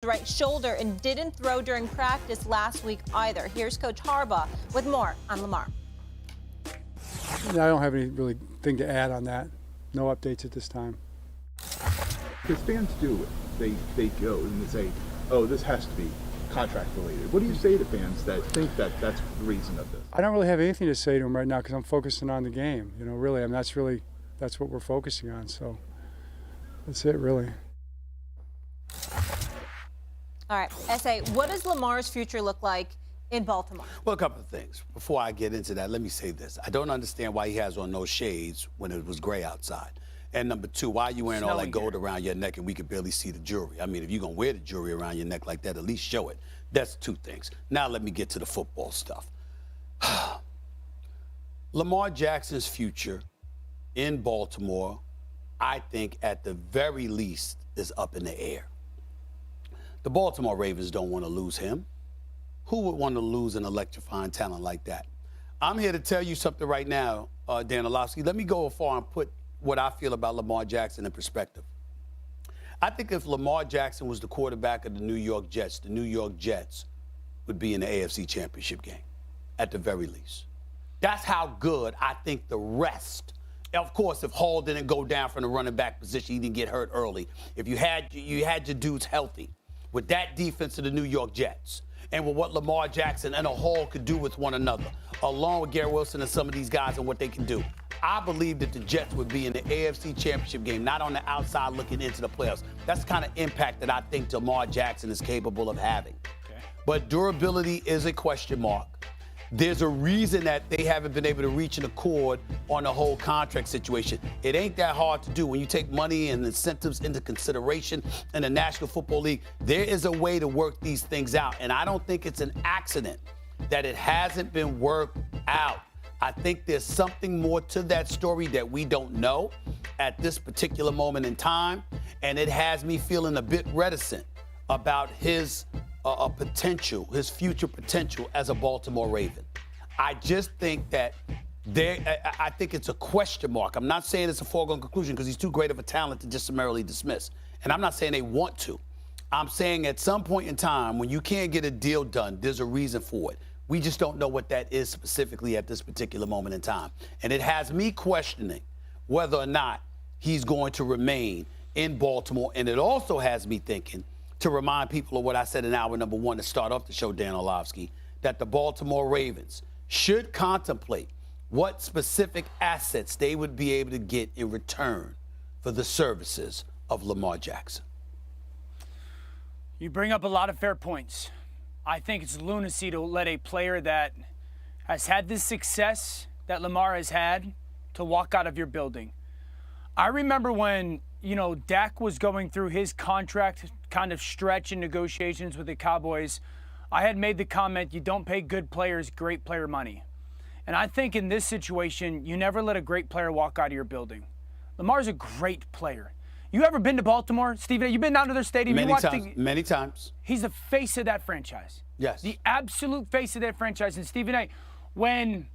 right shoulder and didn't throw during practice last week either. Here's Coach Harbaugh with more on Lamar. I don't have any really thing to add on that. No updates at this time. Because fans do it. They go and they say, oh, this has to be contract related. What do you say to fans that think that that's the reason of this? I don't really have anything to say to them right now because I'm focusing on the game. You know, really, I mean, that's what we're focusing on. So that's it, really. All right, S.A., what does Lamar's future look like in Baltimore? Well, a couple of things. Before I get into that, let me say this. I don't understand why he has on no shades when it was gray outside. And number two, why are you wearing all that gold around your neck and we can barely see the jewelry? I mean, if you're going to wear the jewelry around your neck like that, at least show it. That's two things. Now let me get to the football stuff. Lamar Jackson's future in Baltimore, I think at the very least, is up in the air. The Baltimore Ravens don't want to lose him. Who would want to lose an electrifying talent like that? I'm here to tell you something right now, Dan Orlovsky. Let me go as far and put what I feel about Lamar Jackson in perspective. I think if Lamar Jackson was the quarterback of the New York Jets would be in the AFC Championship game, at the very least. That's how good I think the rest. Of course, if Hall didn't go down from the running back position, he didn't get hurt early. If you had your dudes healthy, with that defense of the New York Jets, and with what Lamar Jackson and a Hall could do with one another, along with Garrett Wilson and some of these guys and what they can do, I believe that the Jets would be in the AFC Championship game, not on the outside looking into the playoffs. That's the kind of impact that I think Lamar Jackson is capable of having. Okay. But durability is a question mark. There's a reason that they haven't been able to reach an accord on the whole contract situation. It ain't that hard to do. When you take money and incentives into consideration in the National Football League, there is a way to work these things out. And I don't think it's an accident that it hasn't been worked out. I think there's something more to that story that we don't know at this particular moment in time. And it has me feeling a bit reticent about his potential, his future potential as a Baltimore Raven. I just think that I think it's a question mark. I'm not saying it's a foregone conclusion because he's too great of a talent to just summarily dismiss. And I'm not saying they want to. I'm saying at some point in time when you can't get a deal done, there's a reason for it. We just don't know what that is specifically at this particular moment in time. And it has me questioning whether or not he's going to remain in Baltimore. And it also has me thinking, to remind people of what I said in hour number one to start off the show, Dan Orlovsky, that the Baltimore Ravens should contemplate what specific assets they would be able to get in return for the services of Lamar Jackson. You bring up a lot of fair points. I think it's lunacy to let a player that has had this success that Lamar has had to walk out of your building. I remember when, Dak was going through his contract kind of stretch in negotiations with the Cowboys. I had made the comment, you don't pay good players great player money. And I think in this situation, you never let a great player walk out of your building. Lamar's a great player. You ever been to Baltimore, Stephen? You've been down to their stadium? Many times. He's the face of that franchise. Yes. The absolute face of that franchise. And Stephen A., when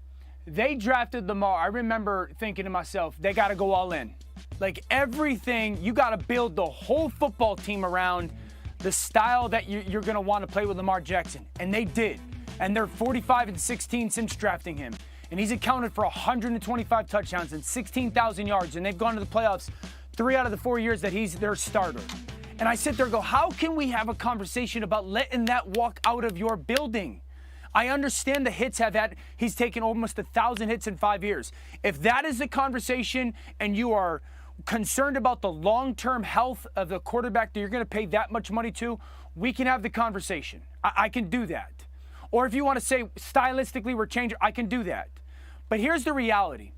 they drafted Lamar, I remember thinking to myself, they got to go all in. Like everything, you got to build the whole football team around the style that you're going to want to play with Lamar Jackson. And they did. And they're 45-16 since drafting him. And he's accounted for 125 touchdowns and 16,000 yards. And they've gone to the playoffs 3 out of the 4 years that he's their starter. And I sit there and go, how can we have a conversation about letting that walk out of your building? I understand the hits he's taken almost 1,000 hits in 5 years. If that is the conversation and you are concerned about the long-term health of the quarterback that you're going to pay that much money to, we can have the conversation. I can do that. Or if you want to say stylistically we're changing, I can do that. But here's the reality.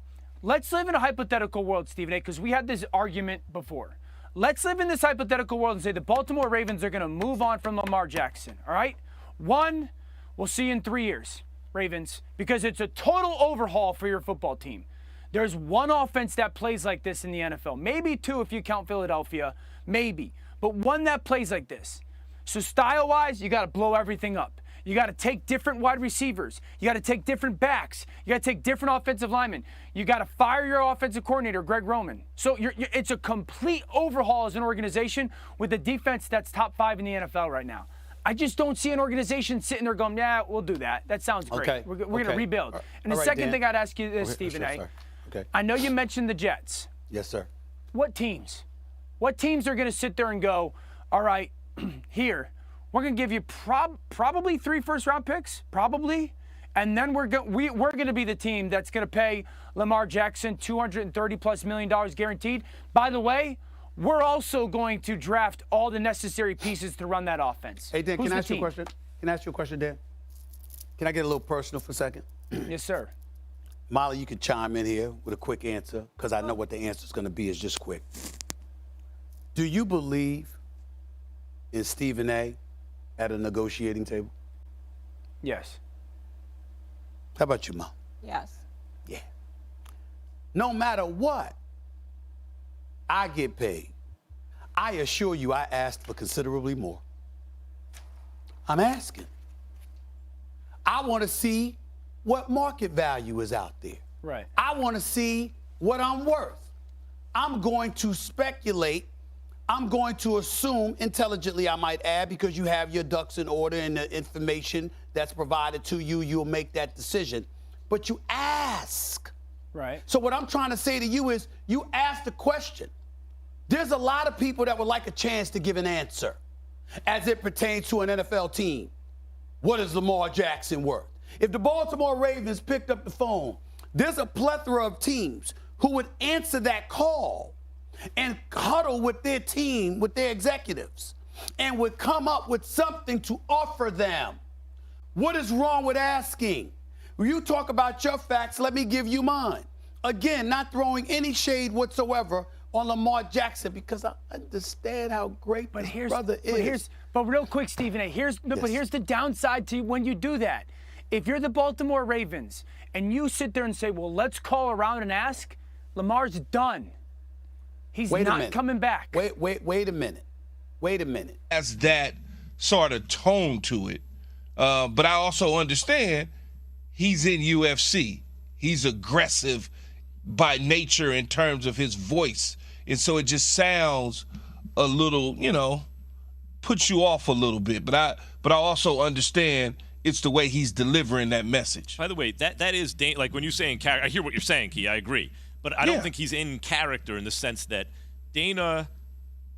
Let's live in a hypothetical world, Stephen A., because we had this argument before. Let's live in this hypothetical world and say the Baltimore Ravens are going to move on from Lamar Jackson, all right? One, we'll see you in 3 years, Ravens, because it's a total overhaul for your football team. There's one offense that plays like this in the NFL. Maybe two if you count Philadelphia, maybe. But one that plays like this. So style-wise, you got to blow everything up. You got to take different wide receivers. You got to take different backs. You got to take different offensive linemen. You got to fire your offensive coordinator, Greg Roman. So it's a complete overhaul as an organization with a defense that's top 5 in the NFL right now. I just don't see an organization sitting there going, yeah, we'll do that. That sounds great. Okay. We're going to rebuild. And the second thing I'd ask you is, Stephen A. Okay. I know you mentioned the Jets. Yes, sir. What teams? What teams are going to sit there and go, all right, here, we're going to give you probably 3 first-round picks, probably, and then we're going to be the team that's going to pay Lamar Jackson $230+ million guaranteed. By the way, we're also going to draft all the necessary pieces to run that offense. Hey, Dan, Who's can I the ask you a team? question? Can I ask you a question, Dan? Can I get a little personal for a second? Yes, sir. Molly, you could chime in here with a quick answer, because I know what the answer is going to be is just quick. Do you believe in Stephen A. at a negotiating table? Yes. How about you, Mom? Yes. Yeah. No matter what, I get paid. I assure you I asked for considerably more. I'm asking. I want to see what market value is out there. Right. I want to see what I'm worth. I'm going to speculate. I'm going to assume, intelligently I might add, because you have your ducks in order and the information that's provided to you, you'll make that decision. But you ask. Right. So what I'm trying to say to you is, you ask the question. There's a lot of people that would like a chance to give an answer as it pertains to an NFL team. What is Lamar Jackson worth? If the Baltimore Ravens picked up the phone, there's a plethora of teams who would answer that call and huddle with their team, with their executives, and would come up with something to offer them. What is wrong with asking? When you talk about your facts, let me give you mine. Again, not throwing any shade whatsoever on Lamar Jackson, because I understand how great his brother is. But real quick, Stephen A., but here's the downside to when you do that. If you're the Baltimore Ravens and you sit there and say, well, let's call around and ask, Lamar's done. He's not coming back. Wait a minute. Wait a minute. Has that sort of tone to it. But I also understand he's in UFC. He's aggressive by nature in terms of his voice. And so it just sounds a little, puts you off a little bit. But I also understand it's the way he's delivering that message. By the way, that is like when you say in character. I hear what you're saying, Key. I agree, but I don't think he's in character in the sense that Dana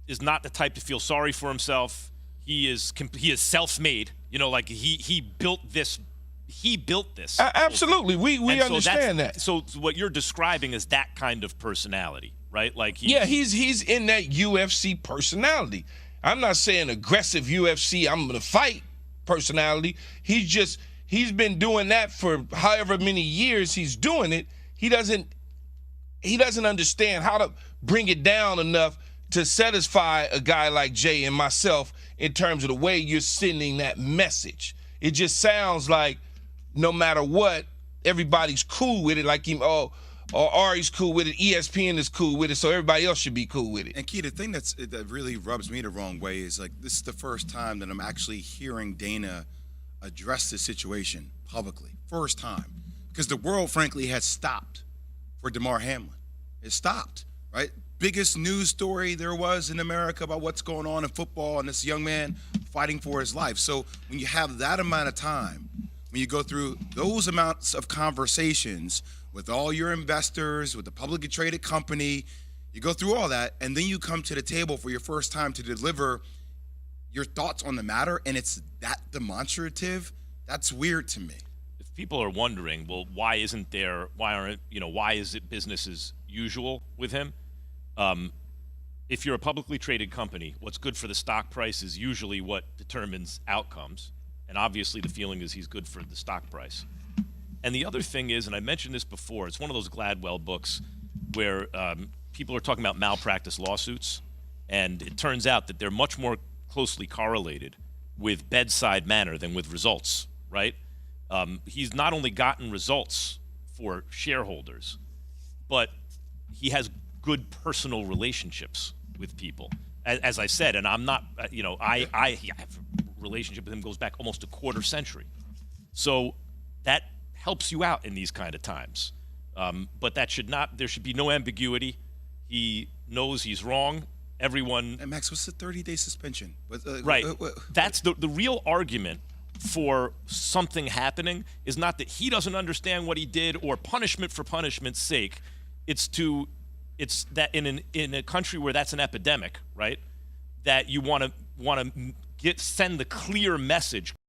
is not the type to feel sorry for himself. He is self-made. Like he built this. He built this. Absolutely, we understand that. So what you're describing is that kind of personality, right? Like he's in that UFC personality. I'm not saying aggressive UFC. I'm gonna fight personality. He's been doing that for however many years he's doing it. He doesn't understand how to bring it down enough to satisfy a guy like Jay and myself in terms of the way you're sending that message. It just sounds like no matter what, everybody's cool with it, like him, or Ari's cool with it, ESPN is cool with it, so everybody else should be cool with it. And Key, the thing that really rubs me the wrong way is, like, this is the first time that I'm actually hearing Dana address this situation publicly. First time. Because the world, frankly, has stopped for Damar Hamlin. It stopped, right? Biggest news story there was in America about what's going on in football and this young man fighting for his life. So when you have that amount of time, when you go through those amounts of conversations with all your investors, with the publicly traded company, you go through all that, and then you come to the table for your first time to deliver your thoughts on the matter, and it's that demonstrative, that's weird to me. If people are wondering, well, why is it business as usual with him? If you're a publicly traded company, what's good for the stock price is usually what determines outcomes. And obviously the feeling is he's good for the stock price. And the other thing is, and I mentioned this before, it's one of those Gladwell books where people are talking about malpractice lawsuits. And it turns out that they're much more closely correlated with bedside manner than with results, right? He's not only gotten results for shareholders, but he has good personal relationships with people. As I said, and I'm not, I have relationship with him goes back almost a quarter century. So that helps you out in these kind of times. But there should be no ambiguity. He knows he's wrong. Everyone. And Max, what's the 30-day suspension? Right. That's the real argument for something happening is not that he doesn't understand what he did or punishment for punishment's sake. It's that in a country where that's an epidemic, right? That you want to send the clear message